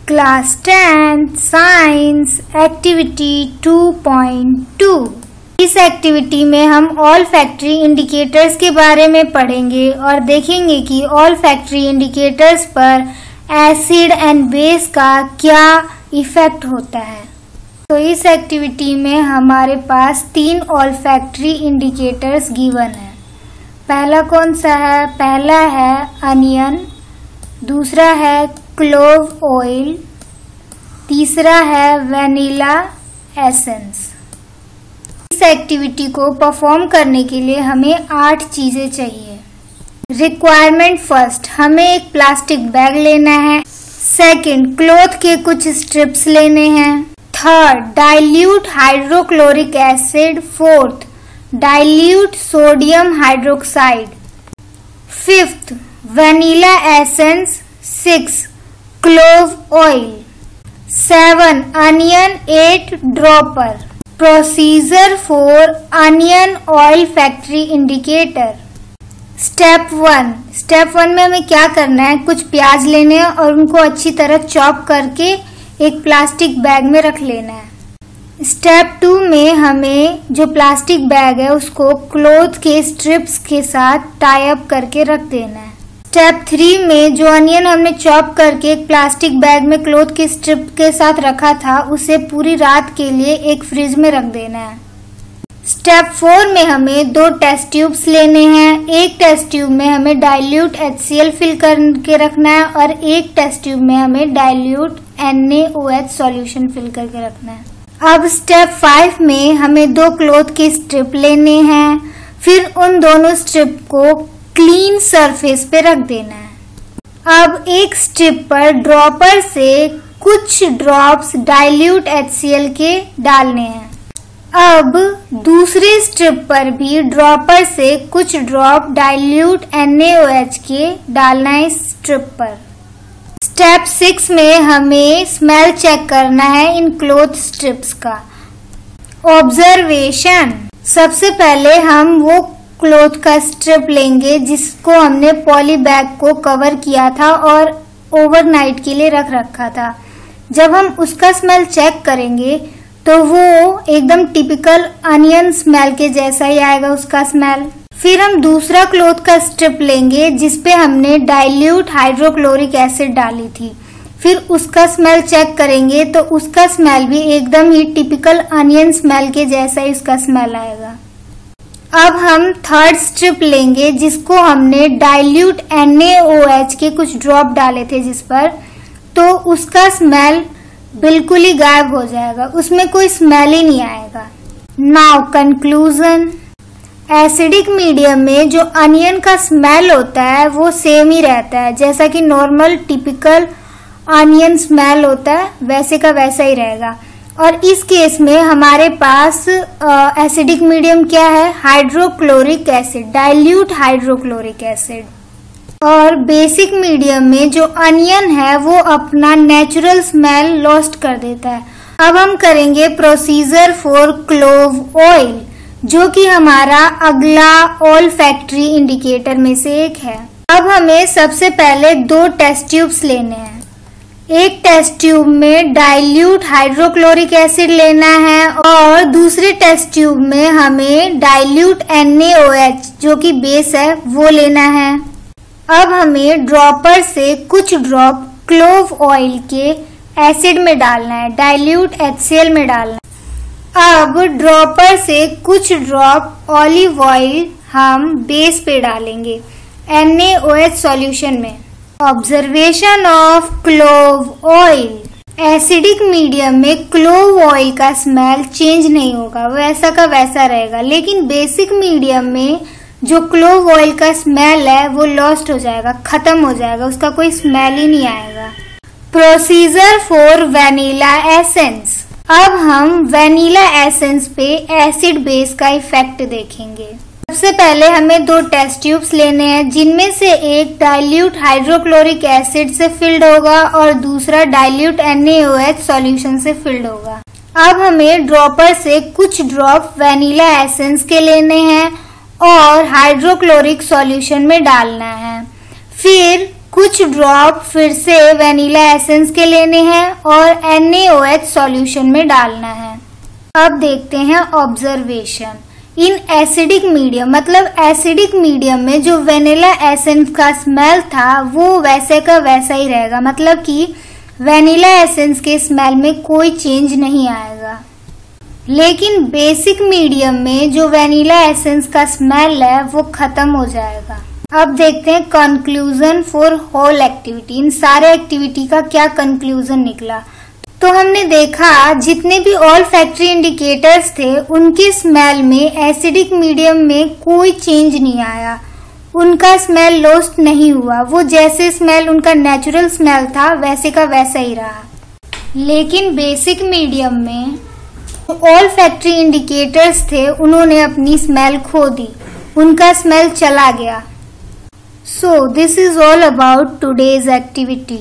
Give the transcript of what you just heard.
Class 10 science activity 2.2। इस activity में हम ऑल फैक्ट्री इंडिकेटर्स के बारे में पढ़ेंगे और देखेंगे कि ऑल फैक्ट्री इंडिकेटर्स पर एसिड एंड बेस का क्या इफेक्ट होता है। तो इस एक्टिविटी में हमारे पास 3 ऑल फैक्ट्री इंडिकेटर्स गिवन है। पहला कौन सा है? पहला है अनियन, दूसरा है क्लोव ऑयल, तीसरा है वैनिला एसेंस। इस एक्टिविटी को परफॉर्म करने के लिए हमें 8 चीजें चाहिए। रिक्वायरमेंट फर्स्ट, हमें एक प्लास्टिक बैग लेना है। सेकंड, क्लॉथ के कुछ स्ट्रिप्स लेने हैं। Third, dilute hydrochloric acid. Fourth, dilute sodium hydroxide. Fifth, vanilla essence. 6, clove oil. 7, onion 8 dropper. Procedure for onion oil factory indicator. Step 1 में हमें क्या करना है? कुछ प्याज लेने हैं और उनको अच्छी तरह चॉप करके एक प्लास्टिक बैग में रख लेना है। स्टेप 2 में हमें जो प्लास्टिक बैग है उसको क्लॉथ के स्ट्रिप्स के साथ टाई अप करके रख देना है। स्टेप 3 में जो अनियन हमने चॉप करके एक प्लास्टिक बैग में क्लॉथ के स्ट्रिप के साथ रखा था उसे पूरी रात के लिए एक फ्रिज में रख देना है। स्टेप 4 में हमें 2 टेस्ट ट्यूब्स लेने हैं। एक टेस्ट ट्यूब में हमें डाइल्यूट HCl फिल करके रखना है और एक टेस्ट ट्यूब में हमें डाइल्यूट NaOH सॉल्यूशन फिल करके रखना है। अब स्टेप 5 में हमें 2 क्लॉथ के स्ट्रिप लेने हैं, फिर उन दोनों स्ट्रिप को क्लीन सरफेस पे रख देना है। अब एक स्ट्रिप पर ड्रॉपर से कुछ ड्रॉप्स डाइल्यूट HCl के डालने हैं। अब दूसरे स्ट्रिप पर भी ड्रॉपर से कुछ ड्रॉप डाइल्यूट NaOH के डालना है इस स्ट्रिप पर। स्टेप 6 में हमें स्मेल चेक करना है इन क्लॉथ स्ट्रिप्स का। ऑब्जर्वेशन, सबसे पहले हम वो क्लॉथ का स्ट्रिप लेंगे जिसको हमने पॉली बैग को कवर किया था और ओवरनाइट के लिए रख रखा था। जब हम उसका स्मेल चेक करेंगे तो वो एकदम टिपिकल अनियन स्मेल के जैसा ही आएगा उसका स्मेल। फिर हम दूसरा क्लॉथ का स्ट्रिप लेंगे जिसपे हमने डाइल्यूट हाइड्रोक्लोरिक एसिड डाली थी, फिर उसका स्मेल चेक करेंगे तो उसका स्मेल भी एकदम ही टिपिकल अनियन स्मेल के जैसा ही उसका स्मेल आएगा। अब हम थर्ड स्ट्रिप लेंगे जिसको हमने डाइल्यूट NaOH के कुछ ड्रॉप डाले थे जिस पर, तो उसका स्मेल बिल्कुल ही गायब हो जाएगा, उसमें कोई स्मेल ही नहीं आएगा। नाउ कंक्लूजन, एसिडिक मीडियम में जो अनियन का स्मेल होता है वो सेम ही रहता है, जैसा कि नॉर्मल टिपिकल अनियन स्मेल होता है वैसे का वैसा ही रहेगा। और इस केस में हमारे पास एसिडिक मीडियम क्या है? Hydrochloric acid, dilute hydrochloric acid. और बेसिक मीडियम में जो अनियन है वो अपना नेचुरल स्मेल लॉस्ट कर देता है। अब हम करेंगे प्रोसीजर फॉर क्लोव ऑयल, जो कि हमारा अगला ऑल फैक्ट्री इंडिकेटर में से एक है। अब हमें सबसे पहले 2 टेस्ट ट्यूब्स लेने हैं। एक टेस्ट ट्यूब में डाइल्यूट हाइड्रोक्लोरिक एसिड लेना है और दूसरे टेस्ट ट्यूब में हमें डाइल्यूट NaOH जो कि बेस है वो लेना है। अब हमें ड्रॉपर से कुछ ड्रॉप क्लोव ऑयल के एसिड में डालना है, डाइल्यूट HCl में डालना है। अब ड्रॉपर से कुछ ड्रॉप ऑलिव ऑयल हम बेस पे डालेंगे NaOH सॉल्यूशन में। Observation of clove oil, acidic medium में क्लोव ऑयल का स्मेल चेंज नहीं होगा, वैसा का वैसा रहेगा, लेकिन बेसिक मीडियम में जो क्लोव ऑयल का स्मेल है वो लॉस्ट हो जाएगा, खत्म हो जाएगा, उसका कोई स्मेल ही नहीं आएगा। प्रोसीजर फॉर वैनिला एसेंस, अब हम वैनिला एसेंस पे एसिड बेस का इफेक्ट देखेंगे। सबसे पहले हमें 2 टेस्ट ट्यूब्स लेने हैं जिनमें से एक डाइल्यूट हाइड्रोक्लोरिक एसिड से फिल्ड होगा और दूसरा डाइल्यूट NaOH सॉल्यूशन से फिल्ड होगा। अब हमें ड्रॉपर से कुछ ड्रॉप वैनिला एसेंस के लेने हैं और हाइड्रोक्लोरिक सॉल्यूशन में डालना है। फिर कुछ ड्रॉप फिर से वैनिला एसेंस के लेने हैं और NaOH सॉल्यूशन में डालना है। अब देखते हैं ऑब्जर्वेशन। इन एसिडिक मीडियम, मतलब एसिडिक मीडियम में जो वैनिला एसेंस का स्मेल था वो वैसे का वैसा ही रहेगा, मतलब कि वैनिला एसेंस के स्मेल में कोई चेंज नहीं आएगा। लेकिन बेसिक मीडियम में जो वैनिला एसेंस का स्मेल है वो खत्म हो जाएगा। अब देखते हैं कंक्लूजन फॉर होल एक्टिविटी। इन सारे एक्टिविटी का क्या कंक्लूजन निकला। तो हमने देखा जितने भी ऑल फैक्ट्री इंडिकेटर्स थे उनके स्मेल में एसिडिक मीडियम में कोई चेंज नहीं आया, उनका स्मेल लॉस्ट नहीं हुआ, वो जैसे स्मेल उनका नेचुरल स्मेल था वैसे का वैसा ही रहा। लेकिन बेसिक मीडियम में ऑल फैक्ट्री इंडिकेटर्स थे उन्होंने अपनी स्मेल खो दी, उनका स्मेल चला गया। So this is all about today's activity.